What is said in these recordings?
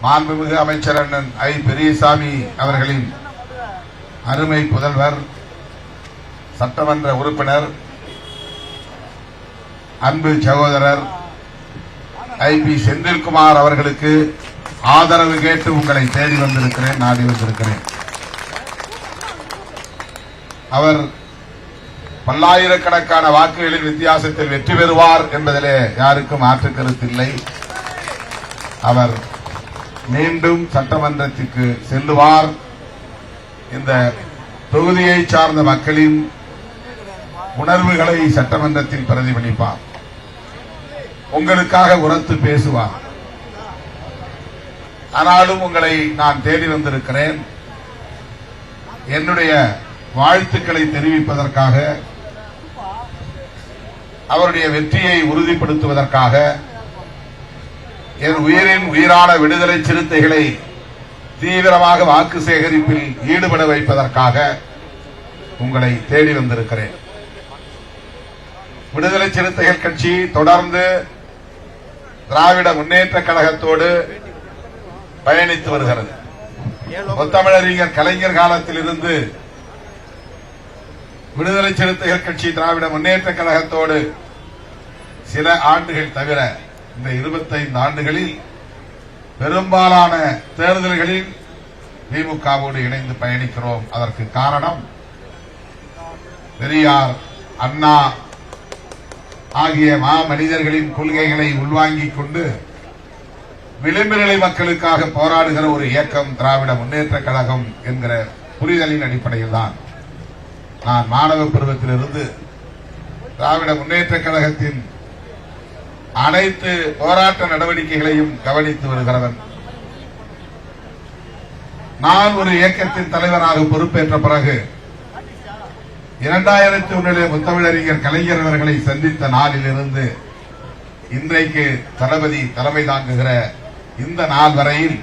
மாண்புமிகு அமைச்சர் அண்ணன் ஐ பெரியசாமி அவர்களின் அருமை புதல்வர் சட்டமன்ற உறுப்பினர் அன்பு சகோதரர் ஐ.பி. செந்தில்குமார் அவர்களுக்கு ஆதரவு கேட்டு உங்களை தேடி வந்திருக்கிறேன், நாடி வந்திருக்கிறேன். அவர் பல்லாயிரக்கணக்கான வாக்குகளின் வித்தியாசத்தில் வெற்றி பெறுவார் என்பதிலே யாருக்கும் மாற்று கருத்தில்லை. அவர் மீண்டும் சட்டமன்றத்திற்கு செல்லுவார். இந்த தொகுதியை சார்ந்த மக்களின் உணர்வுகளை சட்டமன்றத்தில் பிரதிபலிப்பார். உங்களுக்காக உரத்து பேசுவார். ஆனாலும் உங்களை நான் தேடி வந்திருக்கிறேன். என்னுடைய வாழ்த்துக்களை தெரிவிப்பதற்காக, அவருடைய வெற்றியை உறுதிப்படுத்துவதற்காக, என் உயிரின் உயிரான விடுதலை சிறுத்தைகளை தீவிரமாக வாக்கு சேகரிப்பில் ஈடுபட வைப்பதற்காக உங்களை தேடி வந்திருக்கிறேன். விடுதலை சிறுத்தைகள் கட்சி தொடர்ந்து திராவிட முன்னேற்ற கழகத்தோடு பயணித்து வருகிறது. முத்தமிழறிஞர் கலைஞர் காலத்தில் இருந்து விடுதலை சிறுத்தைகள் கட்சி திராவிட முன்னேற்ற கழகத்தோடு சில ஆண்டுகள் தவிர இந்த 25 ஆண்டுகளில் பெரும்பாலான தேர்தல்களில் திமுகவோடு இணைந்து பயணிக்கிறோம். அதற்கு காரணம் பெரியார், அண்ணா ஆகிய மாமனிதர்களின் கொள்கைகளை உள்வாங்கிக் கொண்டு விளிம்பு நிலை மக்களுக்காக போராடுகிற ஒரு இயக்கம் திராவிட முன்னேற்ற கழகம் என்கிற புரிதலின் அடிப்படையில் தான் நான் மாணவ பருவத்திலிருந்து திராவிட முன்னேற்ற கழகத்தின் அனைத்து போராட்ட நடவடிக்கைகளையும் கவனித்து வருகிறவன். நான் ஒரு இயக்கத்தின் தலைவராக பொறுப்பேற்ற பிறகு 2001 முத்தமிழறிஞர் கலைஞர் அவர்களை சந்தித்த நாளிலிருந்து இன்றைக்கு தளபதி தலைமை தாங்குகிற இந்த நாள் வரையில்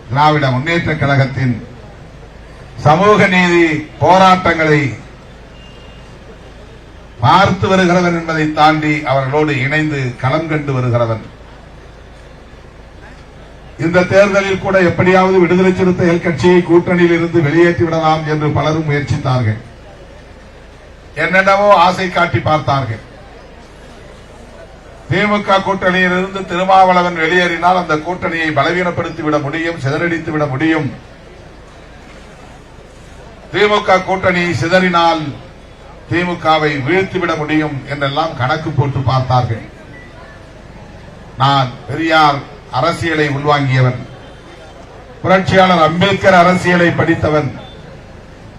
திராவிட முன்னேற்ற கழகத்தின் சமூக நீதி போராட்டங்களை பார்த்து வருகிறவன் என்பதை தாண்டி அவர்களோடு இணைந்து களம் கண்டு வருகிறவன். இந்த தேர்தலில் கூட எப்படியாவது விடுதலை சிறுத்தைகள் கட்சியை கூட்டணியில் இருந்து வெளியேற்றி விடலாம் என்று பலரும் முயற்சித்தார்கள். என்னென்னவோ ஆசை காட்டி பார்த்தார்கள். திமுக கூட்டணியில் இருந்து திருமாவளவன் வெளியேறினால் அந்த கூட்டணியை பலவீனப்படுத்திவிட முடியும், சிதறடித்து விட முடியும். திமுக கூட்டணி சிதறினால் திமுகவை வீழ்த்திவிட முடியும் என்றெல்லாம் கணக்கு போட்டு பார்த்தார்கள். நான் பெரியார் அரசியலை உள்வாங்கியவன், புரட்சியாளர் அம்பேத்கர் அரசியலை படித்தவன்,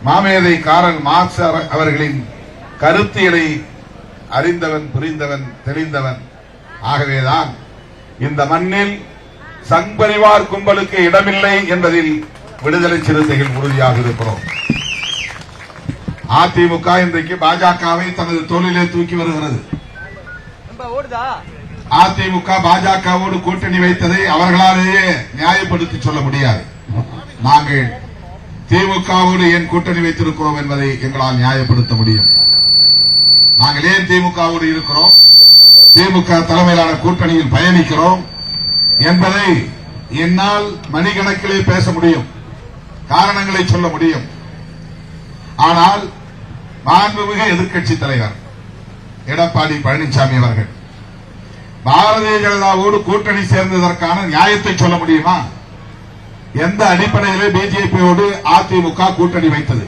மாமேதை காரல் மார்க்ஸ் அவர்களின் கருத்தியலை அறிந்தவன், புரிந்தவன், தெளிந்தவன். ஆகவேதான் இந்த மண்ணில் சங்பரிவார் கும்பலுக்கு இடமில்லை என்பதில் விடுதலை சிறுத்தைகள் உறுதியாக இருக்கிறோம். அதிமுக இன்றைக்கு பாஜகவை தனது தோளிலே தூக்கி வருகிறது. அதிமுக பாஜகவோடு கூட்டணி வைத்ததை அவர்களாலேயே நியாயப்படுத்தி சொல்ல முடியாது. நாங்கள் திமுகவோடு ஏன் கூட்டணி வைத்திருக்கிறோம் என்பதை எங்களால் நியாயப்படுத்த முடியும். நாங்கள் ஏன் திமுகவோடு இருக்கிறோம், திமுக தலைமையிலான கூட்டணியில் பயணிக்கிறோம் என்பதை என்னால் மணிக்கணக்கிலே பேச முடியும், காரணங்களை சொல்ல முடியும். ஆனால் மாண்புமிகு எதிர்க்கட்சி தலைவர் எடப்பாடி பழனிசாமி அவர்கள் பாரதிய ஜனதாவோடு கூட்டணி சேர்ந்ததற்கான நியாயத்தை சொல்ல முடியுமா? எந்த அடிப்படையிலே பிஜேபியோடு அதிமுக கூட்டணி வைத்தது?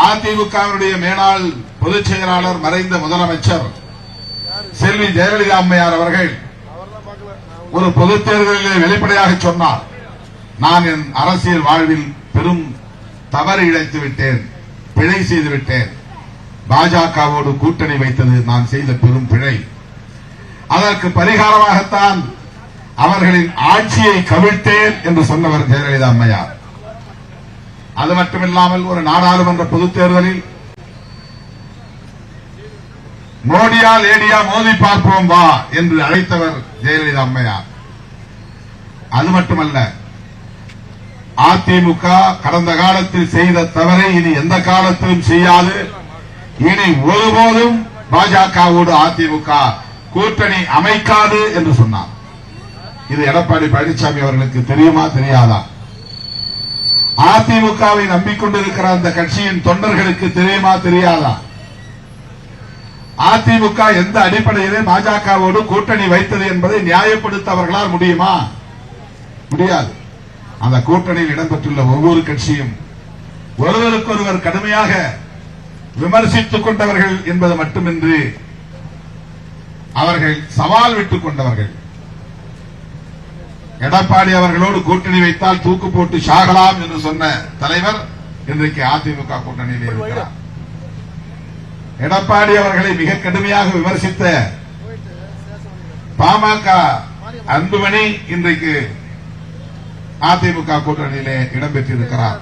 அதிமுகவினுடைய மேலாள் பொதுச் செயலாளர் மறைந்த முதலமைச்சர் செல்வி ஜெயலலிதா அம்மையார் அவர்கள் ஒரு பொதுத் தேர்தலிலே வெளிப்படையாக சொன்னார், நான் என் அரசியல் வாழ்வில் பெரும் தவறு இழைத்து விட்டேன், பிழை செய்து விட்டேன். பாஜகவோடு கூட்டணி வைத்தது நான் செய்த பெரும் பிழை. அதற்கு பரிகாரமாகத்தான் அவர்களின் ஆட்சியை கவிழ்த்தேன் என்று சொன்னவர் ஜெயலலிதா அம்மையார். அது மட்டுமில்லாமல் ஒரு நாடாளுமன்ற பொதுத் தேர்தலில் மோடியா லேடியா மோதி பார்ப்போம் வா என்று அழைத்தவர் ஜெயலலிதா அம்மையார். அது மட்டுமல்ல, அதிமுக கடந்த காலத்தில் செய்த தவறை இனி எந்த காலத்திலும் செய்யாது, இனி ஒருபோதும் பாஜகவோடு அதிமுக கூட்டணி அமைக்காது என்று சொன்னார். இது எடப்பாடி பழனிசாமி அவர்களுக்கு தெரியுமா தெரியாதா? அதிமுகவை நம்பிக்கொண்டிருக்கிற அந்த கட்சியின் தொண்டர்களுக்கு தெரியுமா தெரியாதா? அதிமுக எந்த அடிப்படையிலே பாஜகவோடு கூட்டணி வைத்தது என்பதை நியாயப்படுத்த அவர்களால் முடியுமா? முடியாது. அந்த கூட்டணியில் இடம்பெற்றுள்ள ஒவ்வொரு கட்சியும் ஒருவருக்கொருவர் கடுமையாக விமர்சித்துக் கொண்டவர்கள் என்பது மட்டுமின்றி அவர்கள் சவால் விட்டுக் கொண்டவர்கள். எடப்பாடி அவர்களோடு கூட்டணி வைத்தால் தூக்கு போட்டு சாகலாம் என்று சொன்ன தலைவர் இன்றைக்கு அதிமுக கூட்டணியில் இருக்கிறார். எடப்பாடி அவர்களை மிக கடுமையாக விமர்சித்த பாமக அன்புமணி இன்றைக்கு அதிமுக கூட்டணியிலே இடம்பெற்றிருக்கிறார்.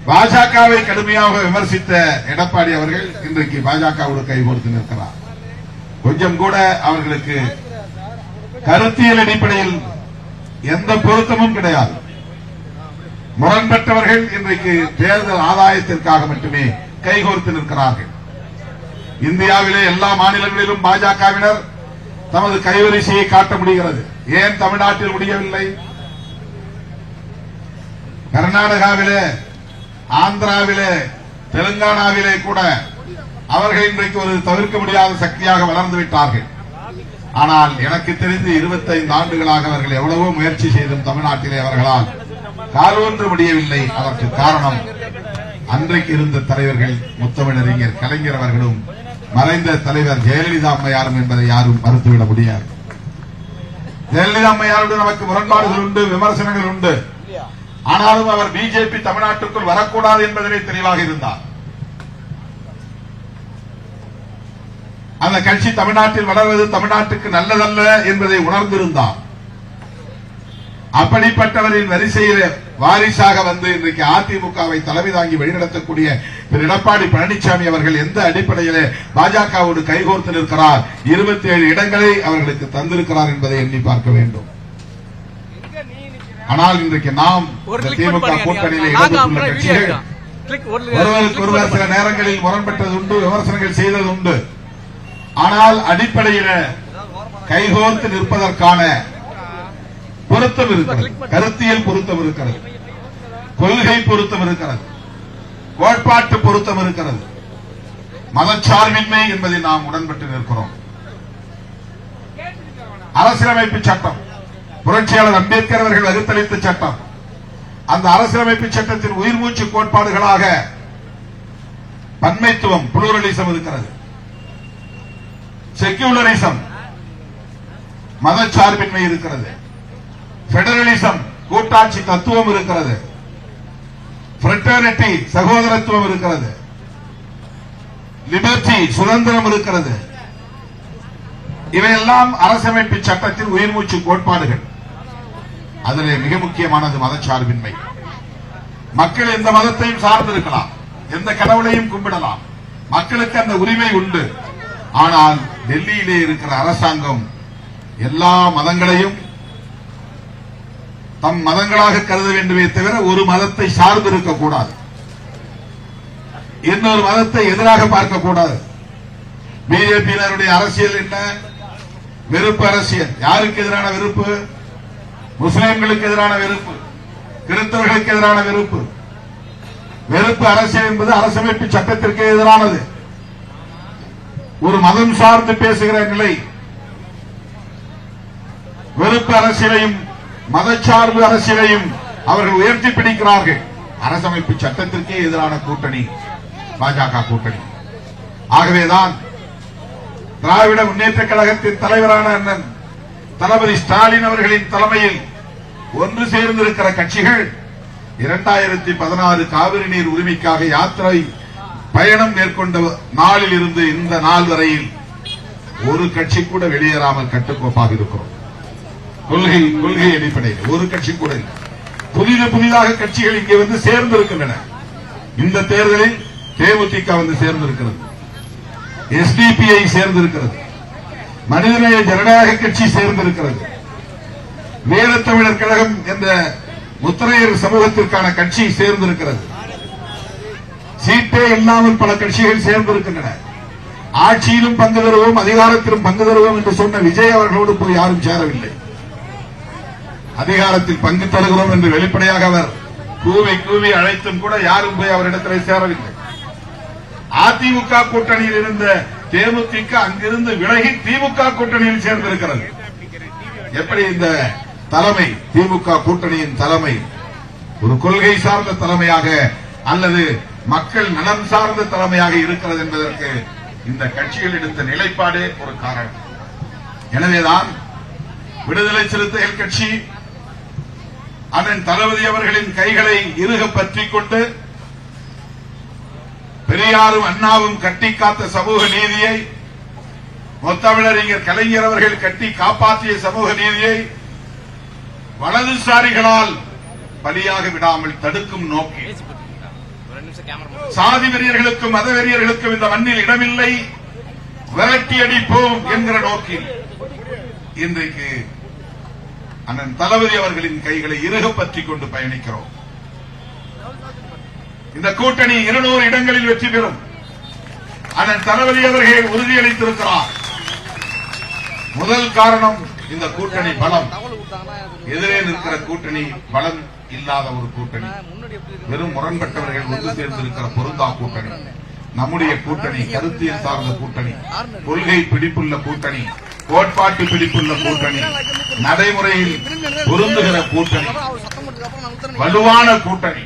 பாஜகவை கடுமையாக விமர்சித்த எடப்பாடி அவர்கள் இன்றைக்கு பாஜகவோடு கைகோர்த்து நிற்கிறார். கொஞ்சம் கூட அவர்களுக்கு கருத்தியல் அடிப்படையில் எந்த பொருத்தமும் கிடையாது. முரண்பட்டவர்கள் இன்றைக்கு தேர்தல் ஆதாயத்திற்காக மட்டுமே கைகோர்த்து நிற்கிறார்கள். இந்தியாவிலே எல்லா மாநிலங்களிலும் பாஜகவினர் தமது கைவரிசையை காட்ட முடிகிறது. ஏன் தமிழ்நாட்டில் முடியவில்லை? கர்நாடகாவிலே, ஆந்திராவிலே, தெலுங்கானாவிலே கூட அவர்கள் இன்றைக்கு ஒரு தவிர்க்க முடியாத சக்தியாக வளர்ந்து விட்டார்கள். ஆனால் எனக்கு தெரிந்து 25 ஆண்டுகளாக அவர்கள் எவ்வளவோ முயற்சி செய்தும் தமிழ்நாட்டிலே அவர்களால் காலொன்று முடியவில்லை. அதற்கு காரணம் அன்றைக்கு இருந்த தலைவர்கள் முத்தமிழறிஞர் கலைஞர் அவர்களும் மறைந்த தலைவர் ஜெயலலிதா அம்மையாரும் என்பதை யாரும் மறுத்துவிட முடியாது. ஜெயலலிதா அம்மையாரோடு நமக்கு முரண்பாடுகள் உண்டு, விமர்சனங்கள் உண்டு. ஆனாலும் அவர் பிஜேபி தமிழ்நாட்டுக்குள் வரக்கூடாது என்பதிலே தெளிவாக இருந்தார். அந்த கட்சி தமிழ்நாட்டில் வளர்வது தமிழ்நாட்டுக்கு நல்லதல்ல என்பதை உணர்ந்திருந்தார். அப்படிப்பட்டவரின் வரிசையில் வாரிசாக வந்து இன்றைக்கு அதிமுகவை தலைமை தாங்கி வழிநடத்தக்கூடிய திரு எடப்பாடி பழனிசாமி அவர்கள் எந்த அடிப்படையிலே பாஜகவோடு கைகோர்த்து நிற்கிறார், 27 இடங்களை அவர்களுக்கு தந்திருக்கிறார் என்பதை எண்ணி பார்க்க வேண்டும். ஆனால் இன்றைக்கு நாம் திமுக கூட்டணியில் இடம்பெற்றுள்ள கட்சிகள் ஒருவருக்கு ஒருவர் சில நேரங்களில் முரண்பட்டது உண்டு, விமர்சனங்கள் செய்தது உண்டு. ஆனால் அடிப்படையில் கைகோர்த்து நிற்பதற்கான பொருத்தம் இருக்கிறது, கருத்தியல் பொருத்தம் இருக்கிறது, கொள்கை பொருத்தம் இருக்கிறது, கோட்பாட்டு பொருத்தம் இருக்கிறது, மதச்சார்பின்மை என்பதில் நாம் உடன்பட்டு நிற்கிறோம். அரசியலமைப்பு சட்டம் புரட்சியாளர் அம்பேத்கர் அவர்கள் வகுத்தளித்த சட்டம். அந்த அரசியலமைப்பு சட்டத்தின் உயிர் மூச்சு கோட்பாடுகளாக பன்மைத்துவம், புளூரலிசம் இருக்கிறது, செக்யூலரிசம் மதச்சார்பின்மை இருக்கிறது, பெடரலிசம் கூட்டாட்சி தத்துவம் இருக்கிறது, ஃப்ரெட்டர்னிட்டி சகோதரத்துவம் இருக்கிறது, லிபர்ட்டி சுதந்திரம் இருக்கிறது. இவையெல்லாம் அரசமைப்பு சட்டத்தின் உயிர் மூச்சு கோட்பாடுகள். அதிலே மிக முக்கியமானது மதச்சார்பின்மை. மக்கள் எந்த மதத்தையும் சார்ந்திருக்கலாம், எந்த கடவுளையும் கும்பிடலாம், மக்களுக்கு அந்த உரிமை உண்டு. ஆனால் டெல்லியிலே இருக்கிற அரசாங்கம் எல்லா மதங்களையும் தம் மதங்களாக கருத வேண்டுமே தவிர ஒரு மதத்தை சார்ந்து இருக்கக்கூடாது, இன்னொரு மதத்தை எதிராக பார்க்கக்கூடாது. பிஜேபியினருடைய அரசியல் என்ன? வெறுப்பு அரசியல். யாருக்கு எதிரான வெறுப்பு? முஸ்லிம்களுக்கு எதிரான வெறுப்பு, கிறிஸ்தவர்களுக்கு எதிரான வெறுப்பு. வெறுப்பு அரசியல் என்பது அரசமைப்பு சட்டத்திற்கு எதிரானது. ஒரு மதம் சார்ந்து பேசுகிற நிலை. வெறுப்பு அரசியலையும் மதச்சார்பு அரசியலையும் அவர்கள் உயர்த்தி பிடிக்கிறார்கள். அரசமைப்பு சட்டத்திற்கே எதிரான கூட்டணி பாஜக கூட்டணி. ஆகவேதான் திராவிட முன்னேற்ற கழகத்தின் தலைவரான அண்ணன் தளபதி ஸ்டாலின் அவர்களின் தலைமையில் ஒன்று சேர்ந்திருக்கிற கட்சிகள் 2016 காவிரி நீர் உரிமைக்காக யாத்திரை பயணம் மேற்கொண்ட நாளில் இருந்து இந்த நாள் வரையில் ஒரு கட்சி கூட வெளியேறாமல் கட்டுக்கோப்பாக இருக்கிறோம். கொள்கை அடிப்படையில் ஒரு கட்சி கூட இல்லை. புதிதாக கட்சிகள் இங்கே வந்து சேர்ந்திருக்கின்றன. இந்த தேர்தலில் தேமுதிக வந்து சேர்ந்திருக்கிறது, எஸ்டிபிஐ சேர்ந்திருக்கிறது, மனிதநேய ஜனநாயக கட்சி சேர்ந்திருக்கிறது, வீரத்தமிழர் கழகம் என்ற முத்திரையர் சமூகத்திற்கான கட்சி சேர்ந்திருக்கிறது. சீட்டே இல்லாமல் பல கட்சிகள் சேர்ந்திருக்கின்றன. ஆட்சியிலும் பங்கு தருவோம், அதிகாரத்திலும் பங்கு தருவோம் என்று சொன்ன விஜய் அவர்களோடு போய் யாரும் சேரவில்லை. அதிகாரத்தில் பங்கு தருகிறோம் என்று வெளிப்படையாக அவர் கூவி கூவி அழைத்தும் கூட யாரும் போய் அவரிடத்தில் சேரவில்லை. அதிமுக கூட்டணியில் இருந்த தேமுதிக அங்கிருந்து விலகி திமுக கூட்டணியில் சேர்ந்திருக்கிறது. எப்படி இந்த தலைமை, திமுக கூட்டணியின் தலைமை ஒரு கொள்கை சார்ந்த தலைமையாக அல்லது மக்கள் நலன் சார்ந்த தலைமையாக இருக்கிறது என்பதற்கு இந்த கட்சிகள் எடுத்த நிலைப்பாடே ஒரு காரணம். எனவேதான் விடுதலை சிறுத்தைகள் கட்சி அண்ணன் தளபதி அவர்களின் கைகளை இறுக பற்றிக் கொண்டு பெரியாரும் அண்ணாவும் கட்டி காத்த சமூக நீதியை, முத்தமிழறிஞர் கலைஞர் அவர்கள் கட்டி காப்பாற்றிய சமூக நீதியை வலதுசாரிகளால் பலியாக விடாமல் தடுக்கும் நோக்கில் சாதி வெறியர்களுக்கும் மத வெறியர்களுக்கும் இந்த மண்ணில் இடமில்லை, விரட்டி அடிப்போம் என்கிற நோக்கில் இன்றைக்கு அண்ணன் தளபதி அவர்களின் கைகளை இறுக பற்றிக் கொண்டு பயணிக்கிறோம். இந்த கூட்டணி 200 இடங்களில் வெற்றி பெறும். அண்ணன் தளபதி அவர்கள் உறுதியளித்திருக்கிறார். முதல் காரணம் இந்த கூட்டணி பலம். எதிரே நிற்கிற கூட்டணி பலம் இல்லாத ஒரு கூட்டணி, வெறும் முரண்பட்டவர்கள் ஒன்று சேர்ந்திருக்கிற பொருந்தா கூட்டணி. நம்முடைய கூட்டணி கருத்தியல் சார்ந்த கூட்டணி, கொள்கை பிடிப்புள்ள கூட்டணி, கோட்பாட்டு பிடிப்புள்ள கூட்டணி, நடைமுறையில் பொருந்துகிற கூட்டணி, வலுவான கூட்டணி,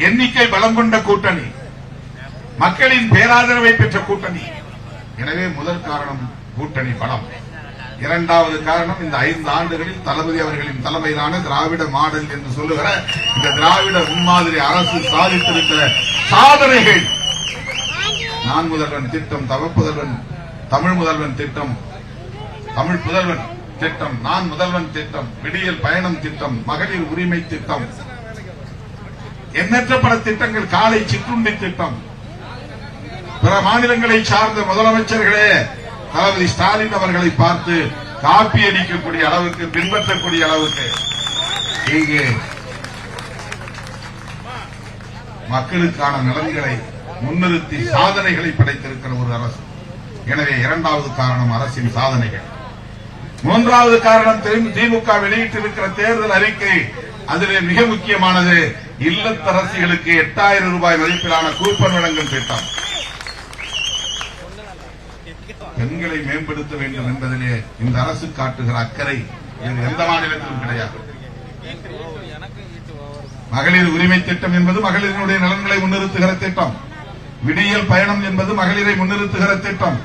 எண்ணிக்கை பலம் கொண்ட கூட்டணி, மக்களின் பேராதரவை பெற்ற கூட்டணி. எனவே முதல் காரணம் கூட்டணி பலம். இரண்டாவது காரணம், இந்த 5 ஆண்டுகளில் தளபதி அவர்களின் தலைமையிலான திராவிட மாடல் என்று சொல்லுகிற இந்த திராவிட முன்மாதிரி அரசு சாதித்திருக்கிற சாதனைகள். நான் முதல்வன் திட்டம், தவப்புதல்வன், தமிழ் முதல்வன் திட்டம், தமிழ் புதல்வன் திட்டம், நான் முதல்வன் திட்டம், விடியல் பயணம் திட்டம், மகளிர் உரிமை திட்டம், எண்ணற்ற பல திட்டங்கள், காலை சிற்றுண்டி திட்டம். பிற மாநிலங்களை சார்ந்த முதலமைச்சர்களே தளபதி ஸ்டாலின் அவர்களை பார்த்து காப்பி அடிக்கக்கூடிய அளவுக்கு, பின்பற்றக்கூடிய அளவுக்கு இங்கே மக்களுக்கான நலன்களை முன்னிறுத்தி சாதனைகளை படைத்திருக்கிற ஒரு அரசு. எனவே இரண்டாவது காரணம் அரசின் சாதனைகள். மூன்றாவது காரணம் திமுக வெளியிட்டிருக்கிற தேர்தல் அறிக்கை. அதிலே மிக முக்கியமானது இல்லத்தரசிகளுக்கு 8000 ரூபாய் மதிப்பிலான கூப்பன் வழங்கும் திட்டம். பெண்களை மேம்படுத்த வேண்டும் என்பதிலே இந்த அரசு காட்டுகிற அக்கறை எந்த மாநிலத்திலும் கிடையாது. மகளிர் உரிமை திட்டம் என்பது மகளிரினுடைய நலன்களை முன்னிறுத்துகிற திட்டம். விடியல் பயணம் என்பது மகளிரை முன்னிறுத்துகிற திட்டம்.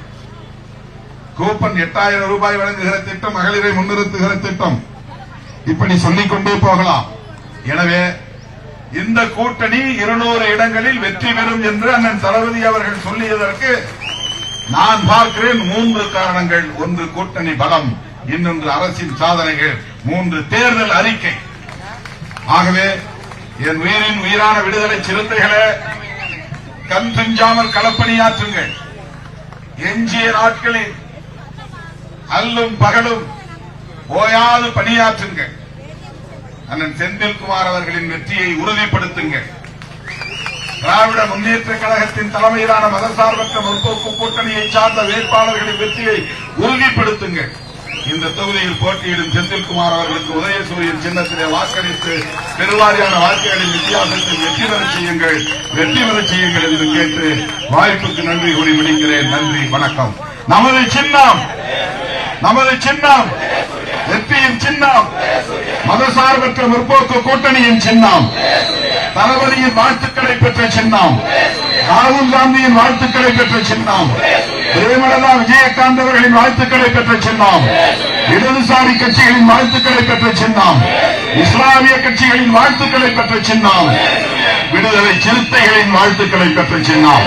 கூப்பன் 8000 ரூபாய் வழங்குகிற திட்டம் மகளிரை முன்னிறுத்துகிற திட்டம். இப்படி சொல்லிக் கொண்டே போகலாம். எனவே இந்த கூட்டணி 200 இடங்களில் வெற்றி பெறும் என்று அண்ணன் தளபதி அவர்கள் சொல்லியதற்கு நான் பார்க்கிறேன் 3 காரணங்கள். ஒன்று கூட்டணி பலம், இன்னொன்று அரசின் சாதனைகள், 3 தேர்தல் அறிக்கை. ஆகவே என் உயிரின் உயிரான விடுதலை சிறுத்தைகளே, கண் துஞ்சாமல் களப்பணியாற்றுங்கள். எஞ்சிய நாட்களில் அல்லும் பகலும் ஓயாது பணியாற்றுங்கள். அண்ணன் செந்தில்குமார் அவர்களின் வெற்றியை உறுதிப்படுத்துங்கள். திராவிட முன்னேற்ற கழகத்தின் தலைமையிலான மதசார்பற்ற முற்போக்கு கூட்டணியை சார்ந்த வேட்பாளர்களின் வெற்றியை உறுதிப்படுத்துங்கள். இந்த தொகுதியில் போட்டியிடும் செந்தில்குமார் அவர்களுக்கு உதயசூரியன் சின்னத்திலே வாக்களித்து பெருவாரியான வாக்குகளின் வித்தியாசத்தில் வெற்றி பெறச் செய்யுங்கள், வெற்றி பெறச் செய்யுங்கள் என்று கேட்டு வாய்ப்புக்கு நன்றி கூறி முடிக்கிறேன். நன்றி, வணக்கம். நமது சின்னம், நமது சின்னம், வெற்றியின் சின்னம், மதசார்பற்ற முற்போக்கு கூட்டணியின் சின்னம், தளபதியின் வாழ்த்துக்களை பெற்ற சின்னம், ராகுல் காந்தியின் வாழ்த்துக்களை பெற்ற சின்னம், பிரேமலதா விஜயகாந்த் அவர்களின் வாழ்த்துக்களை பெற்ற சின்னம், இடதுசாரி கட்சிகளின் வாழ்த்துக்களை பெற்ற சின்னம், இஸ்லாமிய கட்சிகளின் வாழ்த்துக்களை பெற்ற சின்னம், விடுதலை சிறுத்தைகளின் வாழ்த்துக்களை பெற்ற சின்னம்.